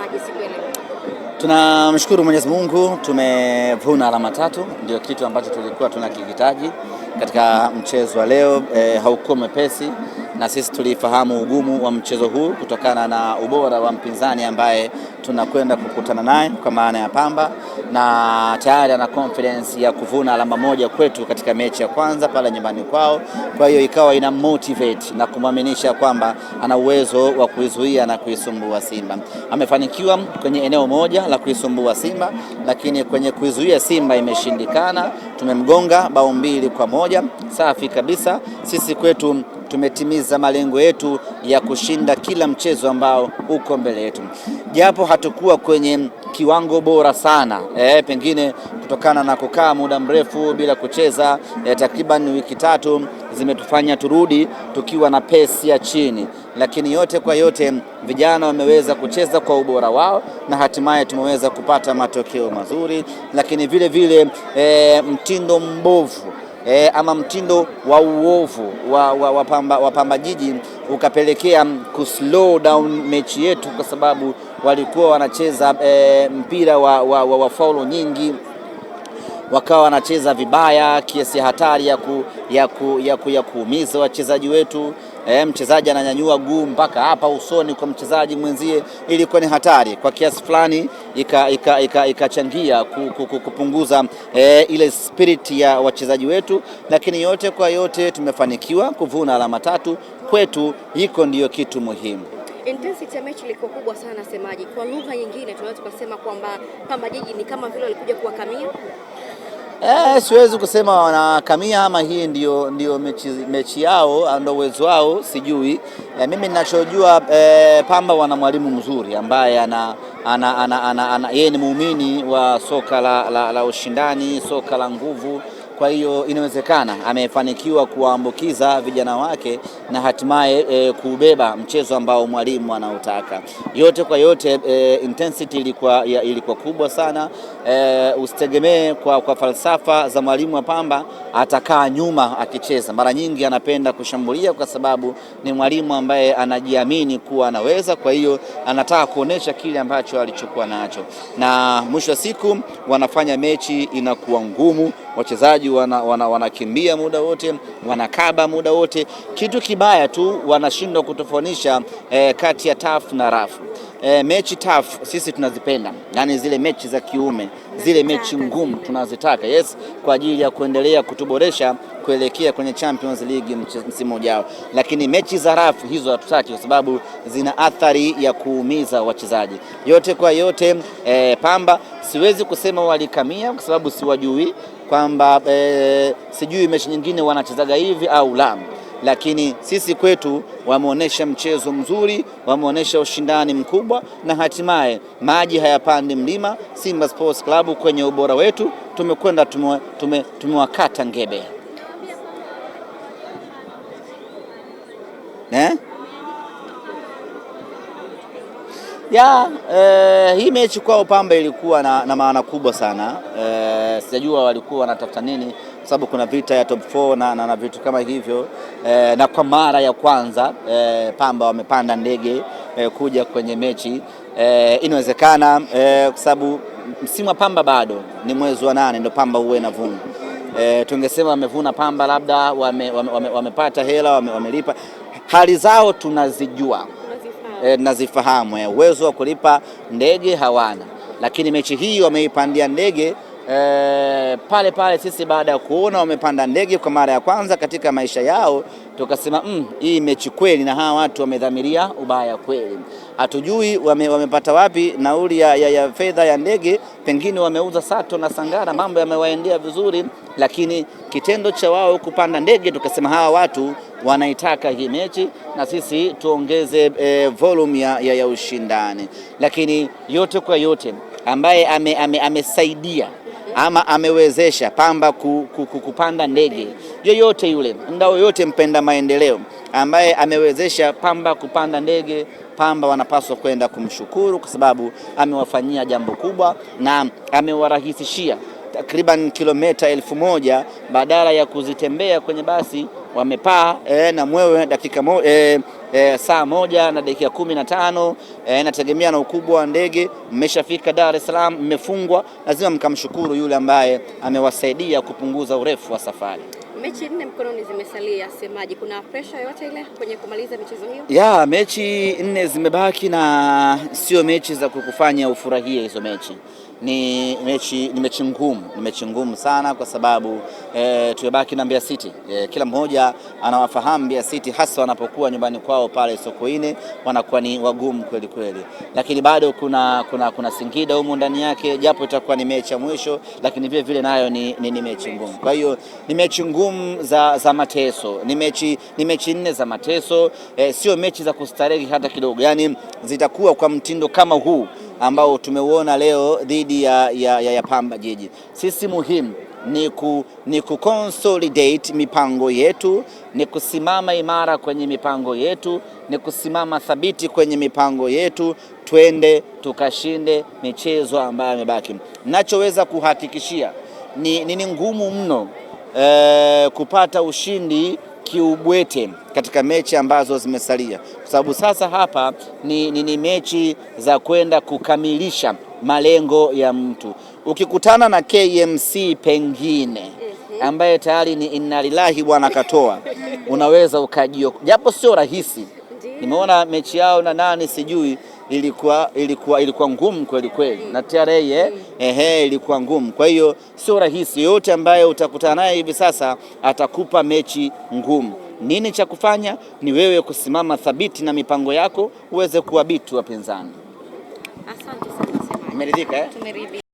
mchezaji siku ya leo? Tunamshukuru Mwenyezi Mungu, tumevuna alama 3, ndio kitu ambacho tulikuwa tunakihitaji katika mchezo wa leo. Haukuwa mwepesi na sisi tulifahamu ugumu wa mchezo huu kutokana na ubora wa mpinzani ambaye tunakwenda kukutana naye kwa maana ya Pamba, na tayari ana confidence ya kuvuna alama 1 kwetu katika mechi ya kwanza pale nyumbani kwao. Kwa hiyo ikawa ina motivate na kumwaminisha kwamba ana uwezo wa kuizuia na kuisumbua Simba. Amefanikiwa kwenye eneo moja la kuisumbua Simba, lakini kwenye kuizuia Simba imeshindikana. Tumemgonga bao 2-1, safi kabisa. Sisi kwetu tumetimiza malengo yetu ya kushinda kila mchezo ambao uko mbele yetu, japo hatukuwa kwenye kiwango bora sana pengine kutokana na kukaa muda mrefu bila kucheza. Takriban wiki 3 zimetufanya turudi tukiwa na pesi ya chini, lakini yote kwa yote vijana wameweza kucheza kwa ubora wao na hatimaye tumeweza kupata matokeo mazuri. Lakini vile vile mtindo mbovu ama mtindo wa uovu wa Pamba Jiji ukapelekea kuslow down mechi yetu, kwa sababu walikuwa wanacheza mpira wa faulo nyingi, wakawa wanacheza vibaya kiasi hatari ya kuumiza wachezaji wetu. Mchezaji ananyanyua guu mpaka hapa usoni kwa mchezaji mwenzie, ilikuwa ni hatari kwa kiasi fulani, ikachangia kupunguza ile spirit ya wachezaji wetu. Lakini yote kwa yote tumefanikiwa kuvuna alama 3 kwetu, hiko ndiyo kitu muhimu. Intensity ya mechi ilikuwa kubwa sana, semaji. Kwa lugha nyingine tunaweza kusema kwamba Pamba Jiji ni kama vile walikuja kuwakamia. Siwezi kusema wanakamia ama hii ndio mechi yao, ndio uwezo wao, sijui. Mimi ninachojua Pamba wana mwalimu mzuri ambaye yeye ni muumini wa soka la ushindani, soka la nguvu. Kwa hiyo inawezekana amefanikiwa kuwaambukiza vijana wake na hatimaye kubeba mchezo ambao mwalimu anautaka. Yote kwa yote intensity ilikuwa kubwa sana. Usitegemee kwa falsafa za mwalimu wa Pamba atakaa nyuma akicheza. Mara nyingi anapenda kushambulia kwa sababu ni mwalimu ambaye anajiamini kuwa anaweza. Kwa hiyo anataka kuonesha kile ambacho alichokuwa nacho, na mwisho wa siku wanafanya mechi inakuwa ngumu. Wachezaji wanakimbia muda wote, wanakaba muda wote. Kitu kibaya tu wanashindwa kutofautisha kati ya tough na rough. Mechi tough sisi tunazipenda, yani zile mechi za kiume, zile mechi ngumu tunazitaka, yes, kwa ajili ya kuendelea kutuboresha kuelekea kwenye Champions League msimu ujao. Lakini mechi za rafu hizo hatutaki, kwa sababu zina athari ya kuumiza wachezaji. Yote kwa yote Pamba siwezi kusema walikamia kwa sababu siwajui, kwamba sijui mechi nyingine wanachezaga hivi au la, lakini sisi kwetu wameonyesha mchezo mzuri, wameonyesha ushindani mkubwa, na hatimaye maji hayapandi mlima. Simba Sports Club kwenye ubora wetu tumekwenda tumewakata ngebe. Hii mechi kwa Pamba ilikuwa na maana kubwa sana. Sijajua walikuwa wanatafuta nini, kwa sababu kuna vita ya top 4 na vitu kama hivyo. Na kwa mara ya kwanza Pamba wamepanda ndege kuja kwenye mechi. Inawezekana kwa sababu msimu wa Pamba bado ni mwezi wa 8 ndio Pamba huwa inavuna. Tungesema wamevuna Pamba, labda wamepata hela, wamelipa. Hali zao tunazijua, nazifahamu. Uwezo wa kulipa ndege hawana, lakini mechi hii wameipandia ndege pale. Sisi baada ya kuona wamepanda ndege kwa mara ya kwanza katika maisha yao, tukasema hii mechi kweli, na hawa watu wamedhamiria ubaya kweli. Hatujui wamepata wapi nauli ya fedha ya ndege, pengine wameuza Sato na Sangara, mambo yamewaendea vizuri, lakini kitendo cha wao kupanda ndege, tukasema hawa watu wanaitaka hii mechi na sisi tuongeze volume ya ushindani. Lakini yote kwa yote ambaye amesaidia ama amewezesha Pamba kupanda ndege, yoyote yule, mdau yote mpenda maendeleo ambaye amewezesha Pamba kupanda ndege, Pamba wanapaswa kwenda kumshukuru, kwa sababu amewafanyia jambo kubwa na amewarahisishia takriban kilomita 1000 badala ya kuzitembea kwenye basi, wamepaa na mwewe saa 1 na dakika 15, inategemea na ukubwa wa ndege. Mmeshafika Dar es Salaam, mmefungwa, lazima mkamshukuru yule ambaye amewasaidia kupunguza urefu wa safari. Mechi 4 mkononi zimesalia, semaji, kuna pressure yote ile kwenye kumaliza michezo hiyo? Ya, mechi 4 zimebaki na sio mechi za kukufanya ufurahie hizo mechi. Ni mechi ngumu sana kwa sababu tumebaki na Mbeya City. Kila mmoja anawafahamu Mbeya City, hasa wanapokuwa nyumbani kwao pale Sokoine, wanakuwa ni wagumu kweli kweli. Lakini bado kuna Singida humu ndani yake, japo itakuwa ni mechi ya mwisho, lakini vile vile nayo ni mechi ngumu. Kwa hiyo ni mechi ngumu za mateso. Ni mechi 4 za mateso, sio mechi za kustarehe hata kidogo. Yaani zitakuwa kwa mtindo kama huu ambao tumeuona leo dhidi ya Pamba Jiji. Sisi muhimu ni consolidate mipango yetu, ni kusimama imara kwenye mipango yetu, ni kusimama thabiti kwenye mipango yetu, twende tukashinde michezo ambayo imebaki. Nachoweza kuhakikishia ni ngumu mno kupata ushindi kiubwete katika mechi ambazo zimesalia, kwa sababu sasa hapa ni mechi za kwenda kukamilisha malengo ya mtu. Ukikutana na KMC pengine ambaye tayari ni inna lillahi bwana katoa, unaweza ukajio, japo sio rahisi. Nimeona mechi yao na nani sijui ilikuwa ngumu kweli kweli, na TRA ilikuwa ngumu. Kwa hiyo sio rahisi. Yote ambaye utakutana naye hivi sasa atakupa mechi ngumu. Nini cha kufanya? Ni wewe kusimama thabiti na mipango yako uweze kuwabiti wapinzani. Asante sana. Umeridhika? Tumeridhika.